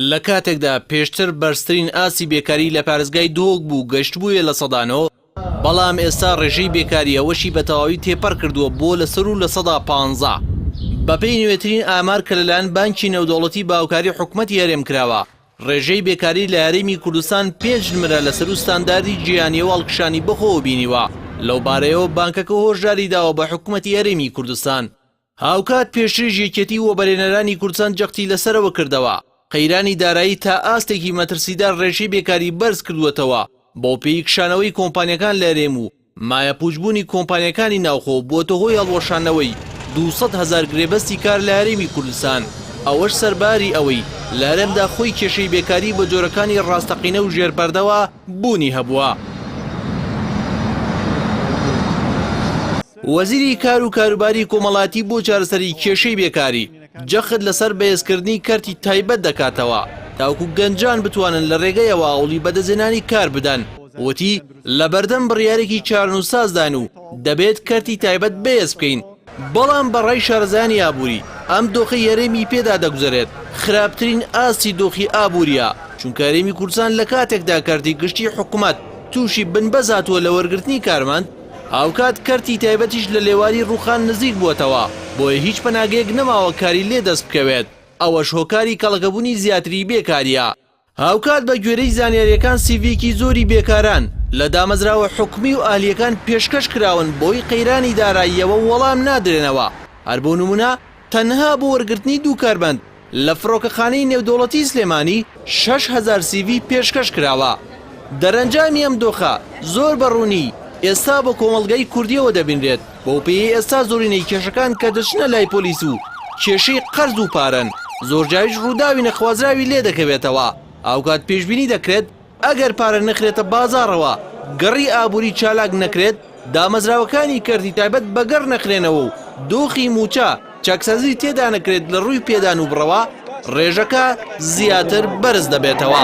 لە کاتێکدا پێشتر بەرزترین ئاسی بێکاری لە پارێزگای دۆک بوو گەشتبوویە لە سەدانەوە، بەڵام ئێستا ڕێژەی بێکاری ئەوەشی بە تەواوی تێپەڕ کردووە بۆ لە سەر و لە سەدا 15. بەپێی نوێترین ئامار کە لەلایەن بانکی نێودەوڵەتی باوکاری حکوومەتی هەرێم کراوە، ڕێژەی بێکاری لە هەرێمی کوردستان 5 نمرە لەسەر و ستانداردی جیهانیەوە هەڵکشانی بەخۆوە بینیوە. لەو بارەیەوە بانکەکە هۆژاری داوە بە حکوومەتی هەرێمی کوردستان. هاوکات پێشتریش یەکێتی و بەرهێنەرانی کوردستان جەختی لەسەرەوە کردەوە. قەیرانی دارایی تا ئاستێکی مەترسیدار ڕێژەی بێکاری بەرز کردووەتەوە بۆ پێی کشانەوەی کۆمپانیەکان لە هەرێم و مایە پوچبوونی کۆمپانیەکانی ناوخۆ بۆتە هۆی هەڵوەشانەوەی 200,000 گرێبەستی کار لە هەرێمی کوردستان. ئەوەش سەرباری ئەوەی لە هەرێمدا خۆی کێشەی بێکاری بە جۆرەکانی ڕاستەقینە و ژێربەردەوە بوونی هەبووە. وەزیری کار و کاروباری کۆمەڵاتی بۆ چارەسەری کێشەی بێکاری جەخت لەسەر بەهێزکردنی کارتی تایبەت دەکاتەوە تاوکو گەنجان بتوانن لە ڕێگەیەوە ئاوڵی بەدەزێنانی کار بدەن. وتی لە بەردەم بڕیارێکی چارنووسازدان و دەبێت کارتی تایبەت بەهێز بکەین، بەڵام بەڕای شارەزانی ئابووری ئەم دۆخی هەرێمی پێدا دەگوزارێت خراپترین ئاسی دۆخی ئابووریە، چونکە هەرێمی کوردستان لە کاتێکدا کارتی گشتی حکوومەت تووشی بنبەز هاتووە لە وەرگرتنی کارمەند، هاوکات کارتی تایبەتیش لە لێواری ڕووخان نزیک بووەتەوە، بۆیە هیچ پەناگەیەک نەماوە کاری لێ دەست بکەوێت. ئەوەش هۆکاری کەڵەکەبوونی زیاتری بێکاریە. هاوکات بە گوێرەی زانیاریەکان سیڤیکی زۆری بێکاران لە دامەزراوە حکومی و ئالیەکان پێشکەش کراون بۆی قەیرانی داراییەوە وەڵام نادرێنەوە. هەر بۆ نمونە تەنها بۆ وەرگرتنی دوو کارمەند لە فڕۆکەخانەی نێودەوڵەتی سلێمانی 6,000 سیڤی پێشکەش کراوە. دەرەنجامی ئەم دۆخە زۆر بەڕوونی ئێستا بە کۆمەڵگەی کوردیەوە دەبینرێت، بۆ پێی ئێستا زۆرینەی کێشەکان کە دەچنە لای پۆلیس و کێشەی قەرز و پارەن زۆرجاریش ڕووداوی نەخوازراوی لێ دەکەوێتەوە. ئاوکات پێشبینی دەکرێت ئەگەر پارە نەخرێتە بازاڕەوە گەڕی ئابووری چالاک نەکرێت، دامەزراوەکانی کەرتی تایبەت بەگەڕ نەخرێنەوە و دۆخی موچە چاکسازی تێدا نەکرێت لە ڕووی پێدان و بڕەوە، ڕێژەکە زیاتر بەرز دەبێتەوە.